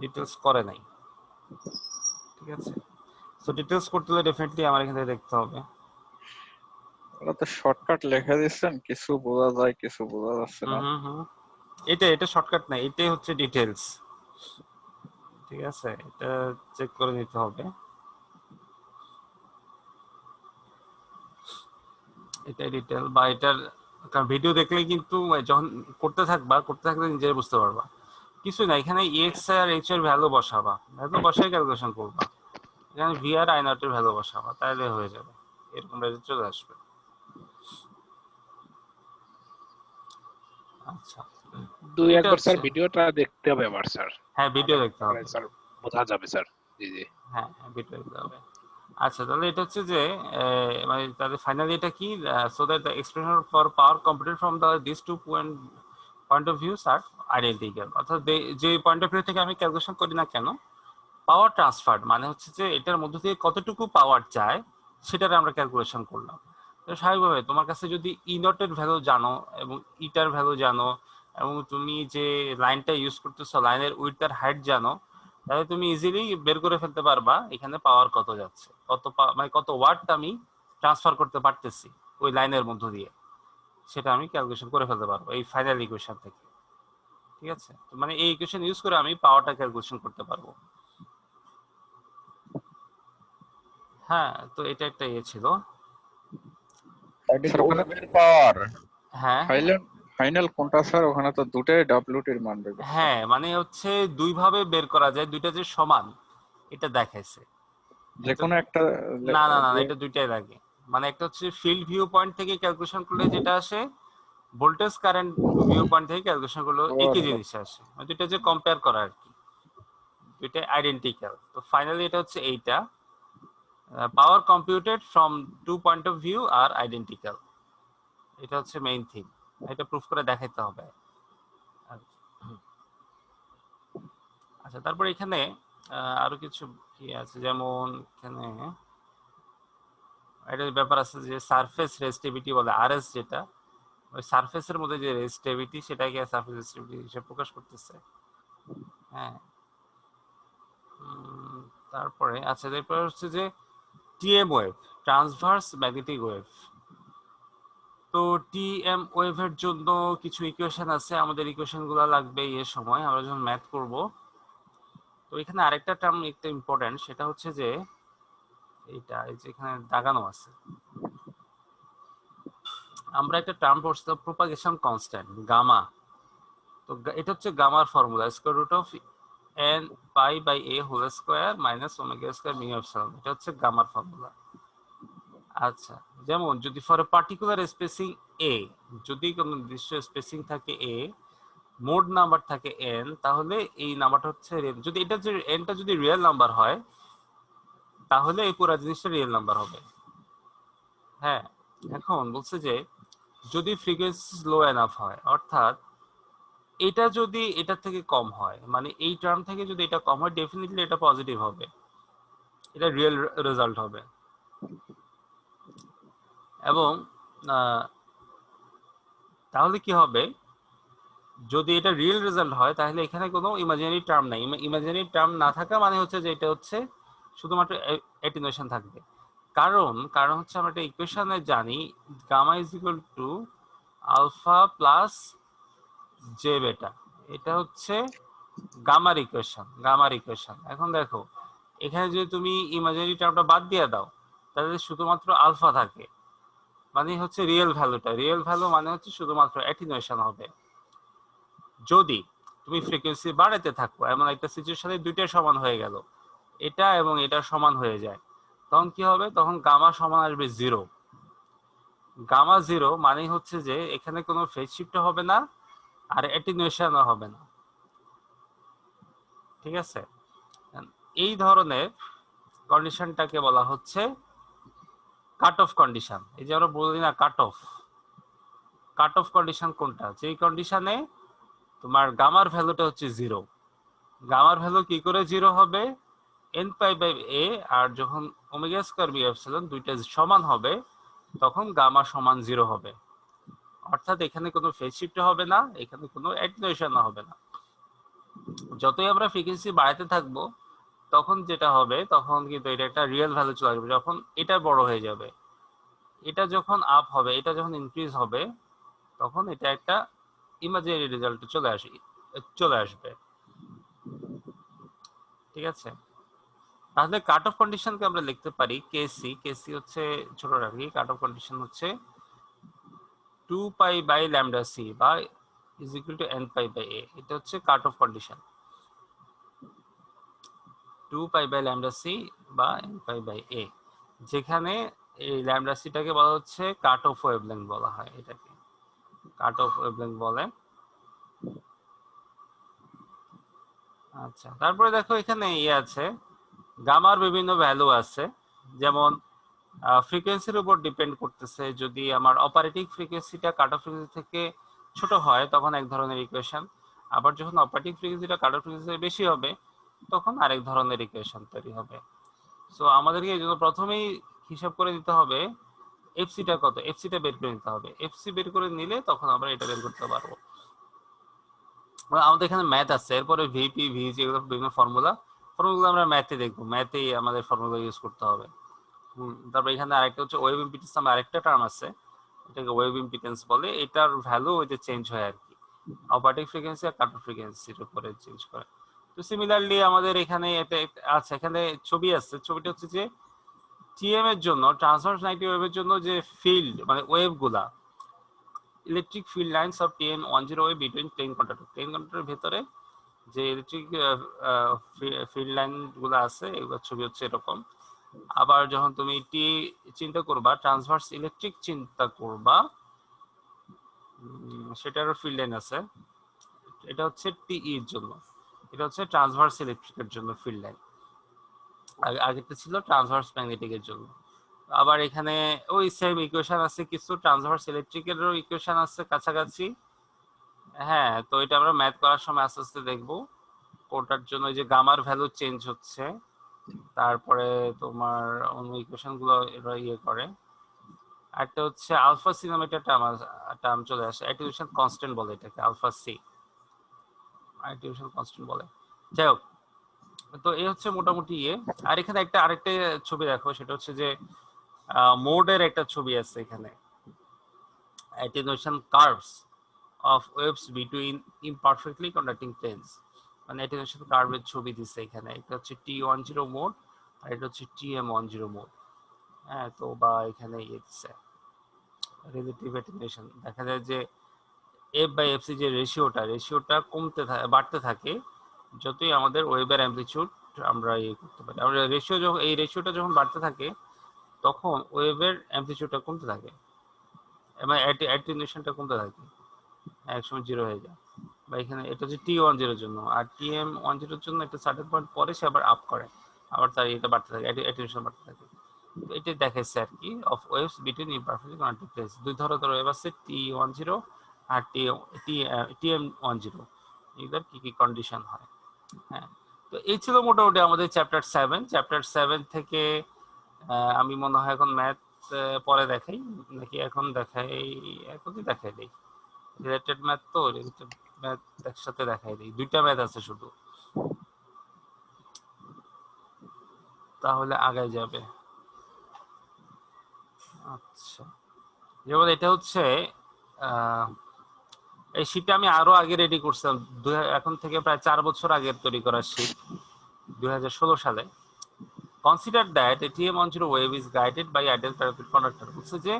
ডিটেলস করে নাই, ঠিক আছে। সো ডিটেলস করতে হলে ডেফিনেটলি আমার এখানে দেখতে হবে। ওরা তো শর্টকাট লিখে দিচ্ছেন, কিছু বোঝা যায় কিছু বোঝা যাচ্ছে হুম না। হুম হুম এটা শর্টকাট না, এটাই হচ্ছে ডিটেলস, ঠিক আছে। এটা চেক করে নিতে হবে, এটাই ডিটেল বা এটার, কারণ ভিডিও দেখলে কিন্তু যখন করতে থাকলে নিজেই বুঝতে পারবা। কিছু না, এখানে এক্স আর এইচ এর ভ্যালু বসাবা, ভ্যালু বসাই ক্যালকুলেশন করবা। এখানে ভি আর আই নট এর ভ্যালু বসাবা, তাহলে হয়ে যাবে, এরকম রেজাল্ট চলে আসবে। আচ্ছা, তো দুই এটা একবার স্যার হচ্ছে, ভিডিওটা দেখতে হবে আমার স্যার, হ্যাঁ ভিডিও তাহলে দেখতে পরে হবে, স্যার বোঝা যাবে স্যার। জি জি। হ্যাঁ হ্যাঁ ভিডিও দেখতে হবে। আচ্ছা, তাহলে এটা হচ্ছে যে মানে তাহলে ফাইনালি এটা কি, so that the expression for power computed from the this two point of views are identical. অর্থাৎ যে পয়েন্ট অফ ভিউ থেকে আমি ক্যালকুলেশন করি না কেন, পাওয়ার ট্রান্সফার্ড মানে হচ্ছে যে এটার মধ্য দিয়ে কতটুকু পাওয়ার যায় সেটার আমরা ক্যালকুলেশন করলাম। তো স্বাভাবিকভাবে তোমার কাছে যদি ই নটের ভ্যালু জানো এবং ইটার ভ্যালু জানো এবং তুমি যে লাইনটা ইউজ করতেছো লাইনের উইডথ আর হাইট জানো, তাহলে তুমি ইজিলি বের করে ফেলতে পারবা এখানে পাওয়ার কত যাচ্ছে, মানে কত ওয়াট আমি ট্রান্সফার করতে পারতেছি ওই লাইনের মধ্য দিয়ে, সেটা আমি ক্যালকুলেশন করে ফেলতে পারবো এই ফাইনাল ইকুয়েশন থেকে, ঠিক আছে। তো মানে এই ইকুয়েশন ইউজ করে আমি পাওয়ারটা ক্যালকুলেশন করতে পারবো। হ্যাঁ, তো এটা একটা ইয়ে ছিল। স্যার ওখানে পাওয়ার হ্যাঁ ফাইনাল ফাইনাল কোনটা স্যার? ওখানে তো দুটাই ডাব্লিউটির মান বের করছে। হ্যাঁ, মানে হচ্ছে দুই ভাবে বের করা যায়, দুইটা যে সমান এটা দেখাইছে। যে একটা, কোনো একটা না না না দিয়ে। এটা দুইটাই লাগে। মানে একটা হচ্ছে ফিল্ড ভিউ পয়েন্ট থেকে ক্যালকুলেশন করলে যেটা আসে, ভোল্টেজ কারেন্ট ভিউ পয়েন্ট থেকে ক্যালকুলেশন করলে ও একই আচ্ছা। জিনিস আসে, মানে দুইটা যে কম্পেয়ার করা আর কি, দুইটা আইডেন্টিক্যাল। তো ফাইনালি এটা হচ্ছে এইটা, power computed from two point of view are identical, এটা হচ্ছে মেইন থিং, এটা প্রুফ করে দেখাইতে হবে। আচ্ছা, তারপর এখানে আরো কিছু কি আছে, যেমন এখানে একটা ব্যাপার আছে যে সারফেস রেজিস্টিভিটি বলে, আরএস, যেটা ওই সারফেসের মধ্যে যে রেজিস্টিভিটি সেটাকে সারফেস রেজিস্টিভিটি হিসেবে প্রকাশ করতেছে। হ্যাঁ, তারপরে আচ্ছা, এরপর হচ্ছে যে TM wave, transverse magnetic wave. তো টিএম ওয়েভের জন্য কিছু ইকুয়েশন আছে, আমাদের ইকুয়েশন গুলো লাগবে এই সময় আমরা যখন ম্যাথ করব। তো এখানে আরেকটা টার্ম একটা ইম্পর্টেন্ট, সেটা হচ্ছে যে এইটা, এই যে এখানে দাগানো আছে, আমরা একটা টার্ম পড়ছি তো, প্রপাগেশন কনস্ট্যান্ট গামা। তো এটা হচ্ছে গামার formula, square root of n pi by a whole square minus omega square mu epsilon, এটা হচ্ছে গামার ফর্মুলা। আচ্ছা, যেমন যদি for a particular spacing a, যদি কোনো নির্দিষ্ট স্পেসিং থাকে এ, মোড নাম্বার থাকে এন, তাহলে এই নাম্বারটা হচ্ছে যদি এটা যে এনটা যদি রিয়েল নাম্বার হয় তাহলে এই পুরো জিনিসটা রিয়েল নাম্বার হবে। হ্যাঁ, এখন বলছে যে যদি ফ্রিকোয়েন্সি লো এনাফ হয়, অর্থাৎ এটা যদি এটার থেকে কম হয়, মানে এই টার্ম থেকে যদি এটা কম হয়, ডেফিনেটলি এটা পজিটিভ হবে, এটা রিয়েল রেজাল্ট হবে। এবং তাহলে কি হবে, যদি এটা রিয়েল রেজাল্ট হয় তাহলে এখানে কোনো ইমাজিনারি টার্ম নাই, ইমাজিনারি টার্ম না থাকা মানে হচ্ছে যে এটা হচ্ছে শুধুমাত্র অ্যাটেনুয়েশন থাকবে। কারণ হচ্ছে আমরা একটা ইকুয়েশনে জানি gamma is equal to alpha plus j beta, এটা হচ্ছে গামার ইকুয়েশন। এখন দেখো এখানে যদি তুমি ইমাজিনারি টার্মটা বাদ দিয়ে দাও তাহলে শুধুমাত্র আলফা থাকে, মানে হচ্ছে রিয়েল ভ্যালু মানে হচ্ছে শুধুমাত্র অ্যাটেনুয়েশন হবে। যদি তুমি ফ্রিকোয়েন্সি বাড়াতে থাকো, এমন একটা সিচুয়েশনে দুইটাই সমান হয়ে গেল, এটা এবং এটা সমান হয়ে যায়, তখন কি হবে, তখন গামা সমান আসবে জিরো। গামা জিরো মানে হচ্ছে যে এখানে কোনো ফেজ শিফট হবে না আর অ্যাটেনুয়েশনও হবে না, ঠিক আছে। এই ধরনের কন্ডিশনটাকে বলা হচ্ছে কাট অফ কন্ডিশন। এই যে আমরা বলি না কাট অফ কন্ডিশন কোনটা, যেই কন্ডিশনে তোমার গামার ভ্যালুটা হচ্ছে জিরো। গামার ভ্যালু কি করে জিরো হবে, এন পাই বাই এ, আর যখন ওমেগা স্কয়ার বি এপসিলন দুইটা সমান হবে তখন গামা সমান জিরো হবে। অর্থাৎ এখানে কোনো ফেজ শিফট হবে না, এখানে কোনো অ্যাটেনুয়েশন হবে না। যতই আমরা ফ্রিকোয়েন্সি বাড়াতে থাকবো তখন যেটা হবে, তখন কিন্তু এটা একটা রিয়েল ভ্যালু চলে আসবে। যখন এটা বড় হয়ে যাবে, এটা যখন আপ হবে, এটা যখন ইনক্রিজ হবে, তখন এটা একটা ইমাজিনারি রেজাল্ট চলে আসবে। ঠিক আছে, তাহলে কাট অফ কন্ডিশনকে আমরা লিখতে পারি কেসি। কেসি হচ্ছে ছোট রাখি, কাট অফ কন্ডিশন হচ্ছে 2 পাই বাই ল্যামডা সি বা is equal to n pi by a। এটা হচ্ছে cut off condition, 2 pi by lambda c বা n পাই বাই a, যেখানে এই ল্যামডা সিটাকে বলা হচ্ছে কাট অফ ওয়েভলেংথ বলা হয়, এটাকে কাট অফ ওয়েভলেংথ বলে। আচ্ছা, তারপরে দেখো এখানে ইয়ে আছে, গামার বিভিন্ন ভ্যালু আছে, যেমন ফ্রিকোয়েন্সির উপর ডিপেন্ড করতেছে। যদি আমার অপারেটিং ফ্রিকোয়েন্সিটা কাট অফ ফ্রিকোয়েন্সি থেকে ছোট হয় তখন এক ধরনের ইকুয়েশন, আবার যখন অপারেটিং ফ্রিকোয়েন্সিটা কাট অফ ফ্রিকোয়েন্সি বেশি হবে তখন আরেক ধরনের ইকুয়েশন তৈরি হবে। সো আমাদেরকে এই জন্য প্রথমেই হিসাব করে দিতে হবে এফসিটা কত, এফসিটা বের করে নিতে হবে। এফসি বের করে নিলে তখন আমরা এটা বের করতে পারবো। আমাদের এখানে ম্যাথ আছে, এরপরে ভিপি ভিজি এগুলো বিভিন্ন ফর্মুলাগুলো আমরা ম্যাথে দেখবো, ম্যাথেই আমাদের ফর্মুলা ইউজ করতে হবে। তারপর এখানে আরেকটা হচ্ছে ওয়েভ ইম্পিডেন্স নামে আরেকটা টার্ম আছে, এটাকে ওয়েভ ইম্পিডেন্স বলে। এটার ভ্যালু ওই যে চেঞ্জ হয় আর কি, অপারেটিং ফ্রিকোয়েন্সি আর কাট অফ ফ্রিকোয়েন্সির উপরে চেঞ্জ করে। তো সিমিলারলি আমাদের এখানে এটা আচ্ছা, এখানে ছবি আছে, ছবিটা হচ্ছে যে টিএম এর জন্য, ট্রান্সভার্স 90 ওয়েভের জন্য যে ফিল্ড মানে ওয়েভগুলা, electric field lines of TM 10 wave between plane কন্ডাক্টরের ভেতরে যে ইলেকট্রিক ফিল্ড লাইন গুলো আছে, এগুলো ছবি হচ্ছে এরকম। আবার যখন তুমি টি চিন্তা করবা, ট্রান্সভার্স ইলেকট্রিক চিন্তা করবা, সেটারও ফিল্ড লাইন আছে। এটা হচ্ছে টিই এর জন্য, এটা হচ্ছে ট্রান্সভার্স ইলেকট্রিকের জন্য ফিল্ড লাইন, আগেরটা ছিল ট্রান্সভার্স ম্যাগনেটিকের জন্য। আবার এখানে ওই সেম ইকুয়েশন আছে কিছু, ট্রান্সভার্স ইলেকট্রিকেরও ইকুয়েশন আছে কাছাকাছি। হ্যাঁ, তো এটা আমরা ম্যাথ করার সময় আস্তে আস্তে দেখবো কোনটার জন্য যে গামার ভ্যালু চেঞ্জ হচ্ছে, তারপরে তোমার অন্য ইকুয়েশন গুলো এরা ইয়ে করে। একটা হচ্ছে আলফা সি নামে একটা টার্ম চলে আসে, অ্যাটিউয়েশন কনস্ট্যান্ট বলে এটাকে, আলফা সি অ্যাটিউয়েশন কনস্ট্যান্ট বলে। যাই হোক, তো এই হচ্ছে মোটামুটি ইয়ে। আর এখানে আরেকটা ছবি দেখো, সেটা হচ্ছে যে মোডের একটা ছবি আছে এখানে, attenuation curves of waves between imperfectly conducting planes, মানে অ্যাটিউয়েশন কার্ভের ছবি দিচ্ছে এখানে। এটা হচ্ছে T10 মোড আর এটা হচ্ছে TM10 মোড। হ্যাঁ, তো বা এখানে ইয়ে দিচ্ছে রিলেটিভ অ্যাটেনুয়েশন, দেখা যায় যে F/FC যে রেশিওটা বাড়তে থাকে যতই আমাদের ওয়েভের অ্যামপ্লিটিউড আমরা ইয়ে করতে পারি। আমরা এই রেশিওটা যখন বাড়তে থাকে তখন ওয়েভের অ্যামপ্লিটিউডটা কমতে থাকে এবং অ্যাটেনুয়েশনটা কমতে থাকে, একসময় জিরো হয়ে যায়। বা এখানে এটা হচ্ছে T10 এর জন্য, আর TM10 এর জন্য একটা সার্টেন পয়েন্ট পরে সে আবার আপ করে, আবার তার এটা বাড়তে থাকে, অ্যাটেনুয়েশন বাড়তে থাকে। তো এটা দেখাচ্ছে আর কি, of waves between imperfectly conducting planes. দুই ধরনের ওয়েভ আছে, T10 আর TM10, এগুলোর কি কি কন্ডিশন হয়। হ্যাঁ, তো এই ছিল মোটামুটি আমাদের চ্যাপ্টার 7 থেকে। আমি মনে হয় এখন ম্যাথ পরে দেখাই, নাকি এখন এখনই দেখাই দিই, রিলেটেড ম্যাথ তো রিলেটেড ম্যাথ একসাথে দেখাই দিই, দুইটা ম্যাথ আছে শুধু, তাহলে আগায় যাবে। আচ্ছা, যেমন এটা হচ্ছে এই শীটটা আমি আরো আগে রেডি করছিলাম, এখন থেকে প্রায় 4 বছর আগের তৈরি করা শীট, 2016 সালে। Consider that a TM10 wave is guided by ideal parallel conductor. বলছে যে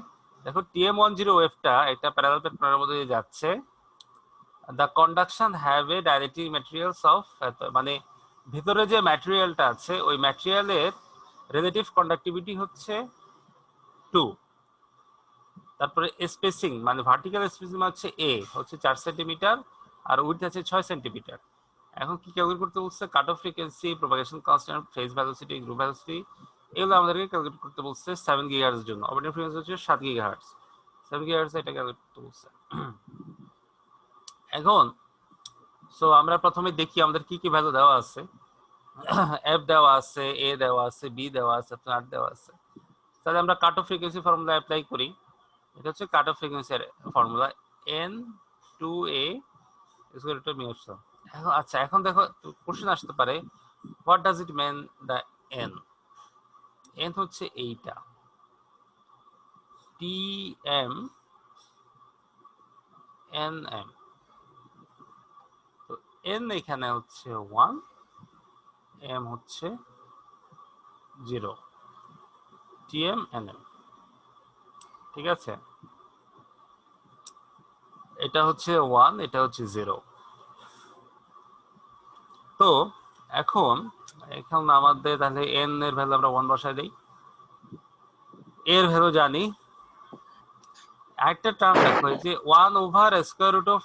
দেখো TM10 ওয়েভটা একটা প্যারালাল প্লেটের মধ্যে দিয়ে যাচ্ছে, the conduction have a directly materials of, মানে ভিতরে যে ম্যাটেরিয়ালটা আছে ওই ম্যাটেরিয়ালের রিলেটিভ কন্ডাক্টিভিটি হচ্ছে 2। তারপরে স্পেসিং মানে ভার্টিক্যাল স্পেসিং হচ্ছে হচ্ছে 4 সেন্টিমিটার আর উইডথ আছে 6 সেন্টিমিটার। এখন কি ক্যালকুলেট করতে বলছে? কাট off frequency, propagation constant, phase velocity, group velocity, এগুলো আমাদেরকে ক্যালকুলেট করতে বলছে 7 গিগাহার্টজ এর জন্য। অপারেটিং ফ্রিকোয়েন্সি হচ্ছে 7 গিগাহার্টজ, 7 গিগাহার্টজ এটা ক্যালকুলেট করতে বলছে। এখন সো আমরা প্রথমে দেখি আমাদের কি কি ভ্যালু দেওয়া আছে। এফ দেওয়া আছে, এ দেওয়া আছে, বি দেওয়া আছে, আর দেওয়া আছে। তাহলে আমরা cut off frequency formula apply করি। এটা হচ্ছে কাট অফ ফ্রিকোয়েন্সির formula, n2a equal to mu epsilon. আচ্ছা, এখন দেখো কোশ্চেন আসতে পারে, what does it mean the n? N হচ্ছে এইটা, টি এম এন এম। তো এন এখানে হচ্ছে 1, এম হচ্ছে 0, টি এম এন এম। ঠিক আছে, এটা হচ্ছে 1, এটা হচ্ছে 0। তো এখন এখন আমাদের তাহলে এন এর ভ্যালু আমরা 1 বসাই দেই, এর ভ্যালু জানি। একটা টার্ম দেখো, এই যে 1/√of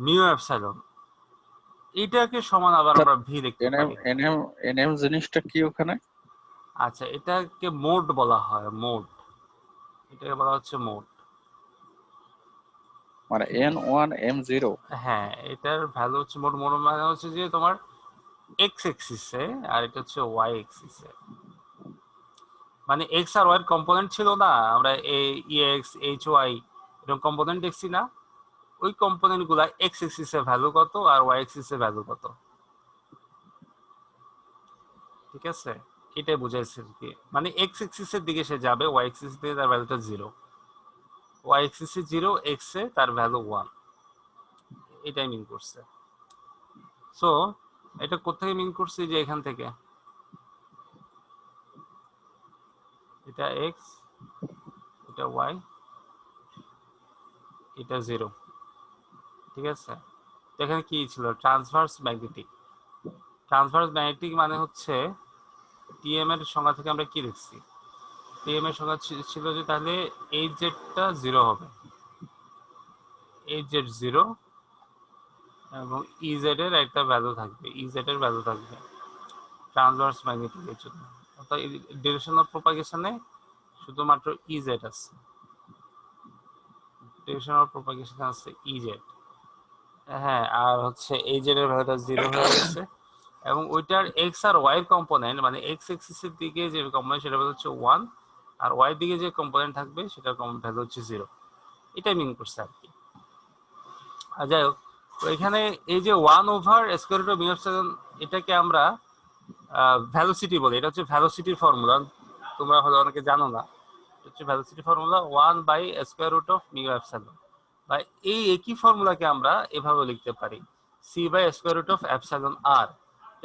মিউ এপসাইলন, এটাকে সমান আবার আমরা ভি লিখতে এনএম পারি। এনএম এনএম জিনিসটা কি ওখানে? আচ্ছা, এটাকে মোড বলা হয়, মোড, এটাকে বলা হচ্ছে মোড। মানে N1 M0? হ্যাঁ, এটার ভ্যালু হচ্ছে মোড। মোড মানে হচ্ছে যে তোমার এক্স এক্সিসে, আর এটা হচ্ছে ওয়াই এক্সিসে। মানে এক্স আর ওয়াই কম্পোনেন্ট ছিল না, আমরা এক্স এইচ ওয়াই এরকম কম্পোনেন্ট দেখছি না, ওই কম্পোনেন্ট গুলা এক্স এক্সিসে ভ্যালু কত আর ওয়াই এক্সিসে ভ্যালু কত। ঠিক আছে, এটাই বুঝাইছে আর কি। মানে এক্স এক্সিসের দিকে সে যাবে, ওয়াই এক্সিস দিয়ে তার ভ্যালুটা 0, ওয়াই এক্সিসে 0, এক্স এ তার ভ্যালু 1, এটাই মিন করছে। সো এটা কোথায় মিন করছে? যে এখান থেকে, এটা এক্স, এটা ওয়াই, এটা 0। ঠিক আছে, তো এখানে কি ছিল? Transverse magnetic. ট্রান্সভার্স ম্যাগনেটিক মানে হচ্ছে টিএম এর সংজ্ঞা থেকে আমরা কি দেখছি? টিএম এর সংজ্ঞা ছিল যে তাহলে এইচ জেডটা 0 হবে, এইচ জেড 0, এবং ইজেড এর একটা ভ্যালু থাকবে, ইজেড এর ভ্যালু থাকবে ট্রান্সভার্স ম্যাগনেটিকের জন্য। অর্থাৎ ডিরেকশন অফ প্রপাগেশনে শুধুমাত্র ইজেড আছে, ডিরেকশন অফ প্রপাগেশনে আছে ইজেড। হ্যাঁ, আর হচ্ছে এইজেড এর ভ্যালুটা 0 হয়ে গেছে, এবং ওইটার এক্স আর ওয়াই কম্পোনেন্ট, মানে এক্স এক্সিসের দিকে যে কম্পোনেন্ট সেটা হচ্ছে 1, আর ওয়াই দিকে যে কম্পোনেন্ট থাকবে সেটার ভ্যালু হচ্ছে 0। এটাই মিন করছে আর কি। আর যাই হোক, তো এখানে এই যে 1/√μ, এটাকে আমরা ভ্যালোসিটি বলি। এটা হচ্ছে ভ্যালোসিটির ফর্মুলা, তোমরা হয়তো অনেকে জানো না। এটা হচ্ছে ভ্যালোসিটি ফর্মুলা 1/√μ। বা এই একই ফর্মুলাকে আমরা এভাবে লিখতে পারি, c/√εr।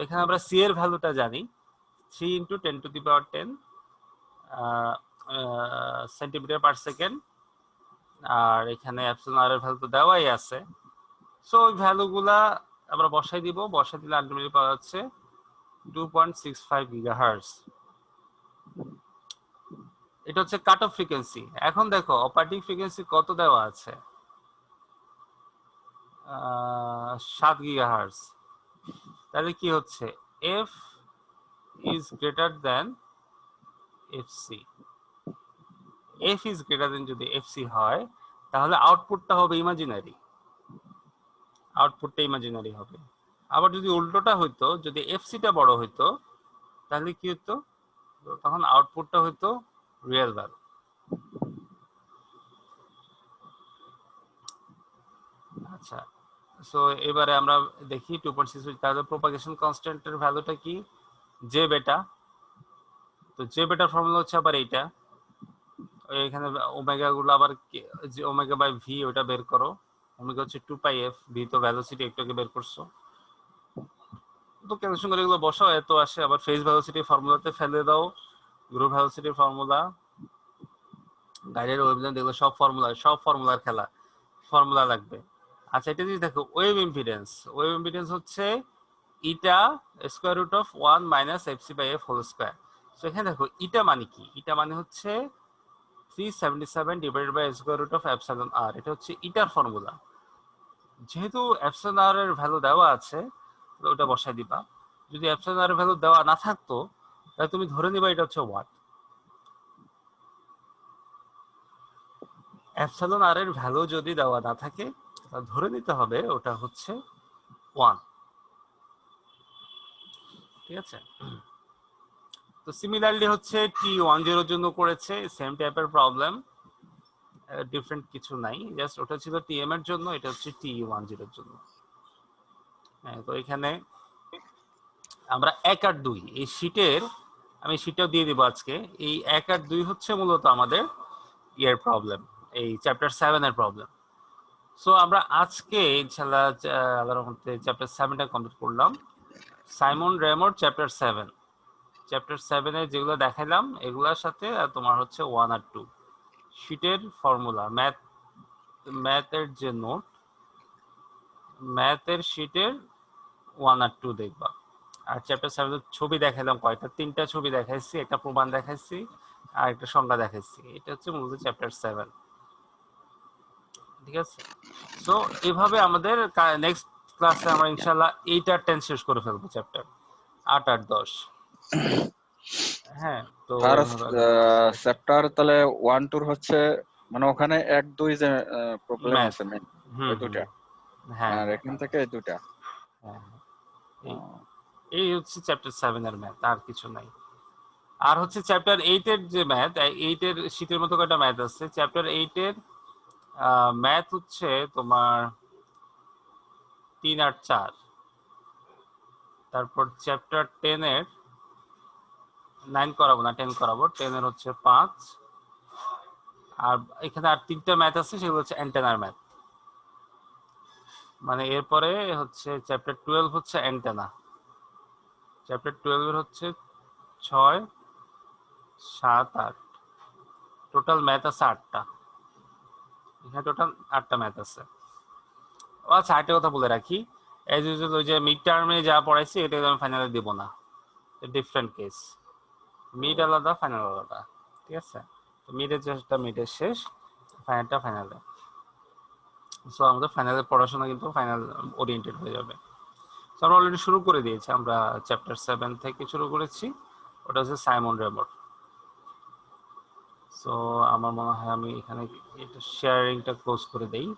এখানে আমরা c এর ভ্যালুটা জানি, 3 × 10⁻10 সেন্টিমিটার পার সেকেন্ড, আর এখানে এপসিলন আর এর ভ্যালু তো দেওয়াই আছে। সো ওই ভ্যালুগুলা আমরা বসাই দিব, বসাই দিলে আলটিমেটলি পাওয়া যাচ্ছে 2.65 গিগাহার্টজ। এটা হচ্ছে কাট অফ ফ্রিকোয়েন্সি। এখন দেখো অপারেটিং ফ্রিকোয়েন্সি কত দেওয়া আছে, 7 গিগাহার্টজ। তাহলে কি হচ্ছে? F is greater than FC. F is greater than যদি এফসি হয়, তাহলে আউটপুটটা হবে ইমাজিনারি, আউটপুটটা ইমাজিনারি হবে। আবার যদি উল্টোটা হইতো, যদি এফসিটা বড় হইতো, তাহলে কি হতো? তখন আউটপুটটা হইতো রিয়েল ভ্যালু। আচ্ছা, সো এবারে আমরা দেখি 2.6, তাহলে প্রোপাগেশন কনস্ট্যান্টের ভ্যালুটা কি? জে বেটা। তো জে বেটার ফর্মুলা হচ্ছে আবার এইটা, এখানে ওমেগা গুলো আবার যে ওমেগা বাই ভি, ওটা বের করো। ওমেগা হচ্ছে 2πf, ভি তো ভ্যালোসিটি একটু আগে বের করছো। তো ক্যালকুলেশন করে এগুলো বসাও, এত আসে। আবার ফেজ ভ্যালোসিটি ফর্মুলাতে ফেলে দাও, গ্রুপ ভ্যালোসিটির ফর্মুলা, গাইডের ওয়েবলেন্থ, এগুলো সব ফর্মুলার খেলা, ফর্মুলা লাগবে। আচ্ছা, এটা যদি দেখো ওয়েভ ইম্পিডেন্স হচ্ছে ইটা √1 - fc/f²। তো এখানে দেখো ইটা মানে কি? ইটা মানে হচ্ছে 377 / s²√εr। এটা হচ্ছে ইটার ফর্মুলা। যেহেতু এপসিলন এর ভ্যালু দেওয়া আছে, তো ওটা বসাই দিবা। যদি এপসিলন এর ভ্যালু দেওয়া না থাকতো, তাহলে তুমি ধরে নিবা এটা হচ্ছে ওয়াট। এপসিলন আর এর ভ্যালু যদি দেওয়া না থাকে, তাহলে ধরে নিতে হবে ওটা হচ্ছে 1। ঠিক আছে, তো সিমিলারলি হচ্ছে T10 এর জন্য করেছে সেম টাইপের প্রবলেম, ডিফারেন্ট কিছু নাই, জাস্ট ওটা ছিল টিএম এর জন্য, এটা হচ্ছে T10 এর জন্য। হ্যাঁ, তো এখানে আমরা 1 আর 2 এই শীটের, আমি শীটটাও দিয়ে দিব আজকে। এই 1 আর 2 হচ্ছে মূলত আমাদের ইয়ের প্রবলেম, এই চ্যাপ্টার 7 এর প্রবলেম। সো আমরা আজকে ইনশাআল্লাহ আল্লাহর রহমতে চ্যাপ্টার 7টা কমপ্লিট করলাম। সাইমন রেমোর চ্যাপ্টার 7, চ্যাপ্টার 7 এ যেগুলো দেখাইলাম এগুলোর সাথে তোমার হচ্ছে 1 আর 2 শীটের ফর্মুলা, ম্যাথের যে নোট, ম্যাথের শীটের 1 আর 2 দেখবা। আর চ্যাপ্টার 7 এর ছবি দেখাইলাম কয়টা, 3টা ছবি দেখাইছি, একটা প্রমাণ দেখাইছি আর একটা সংজ্ঞা দেখাইছি। এটা হচ্ছে মূলত চ্যাপ্টার 7, ঠিক আছে? সো এইভাবে আমাদের নেক্সট ক্লাসে আমরা ইনশাআল্লাহ 8 আর 10 শেষ করে ফেলবো চ্যাপ্টার 8 আর 10। হ্যাঁ, তো আর এইভাবে চ্যাপ্টার তাহলে 1 2 হচ্ছে মানে ওখানে 1 2 যে প্রবলেম ম্যাথ, আছে মেন হুম ওই দুটা, হ্যাঁ আর এখান থেকে এই দুটা। হ্যাঁ, এই হচ্ছে চ্যাপ্টার 7 এর ম্যাথ, আর কিছু নাই। আর হচ্ছে চ্যাপ্টার 8 এর যে ম্যাথ, 8 এর শীতের মতো কয়টা ম্যাথ আছে। চ্যাপ্টার 8 এর ম্যাথ হচ্ছে তোমার 3 আর 4। তারপর চ্যাপ্টার 10 এর 9 করাবো না, 10 করাবো। 10 এর হচ্ছে 5। আর এখানে আর 3টা ম্যাথ আছে, সেগুলো হচ্ছে অ্যান্টেনার ম্যাথ। মানে এরপরে হচ্ছে চ্যাপ্টার 12 হচ্ছে অ্যান্টেনা। চ্যাপ্টার 12 এর হচ্ছে 6 7 8, টোটাল ম্যাথ আছে 8টা। এখানে টোটাল 8টা ম্যাথ আছে। আচ্ছা, আরেকটা কথা বলে রাখি, এজ ইউজুয়াল ওই যে মিড টার্মে যা পড়াইছি এটা আমি ফাইনালে দিব না, ডিফারেন্ট কেস। মিড আলাদা, ফাইনাল আলাদা, ঠিক আছে? তো মিডের যেটা মিডের শেষ, ফাইনালটা ফাইনালে। সো আমাদের ফাইনালের পড়াশোনা কিন্তু ফাইনাল ওরিয়েন্টেড হয়ে যাবে। সো আমরা অলরেডি শুরু করে দিয়েছি, আমরা চ্যাপ্টার 7 থেকে শুরু করেছি, ওটা হচ্ছে সাইমন রেমর। সো আমার মনে হয় আমি এখানে এটা শেয়ারিংটা ক্লোজ করে দেই।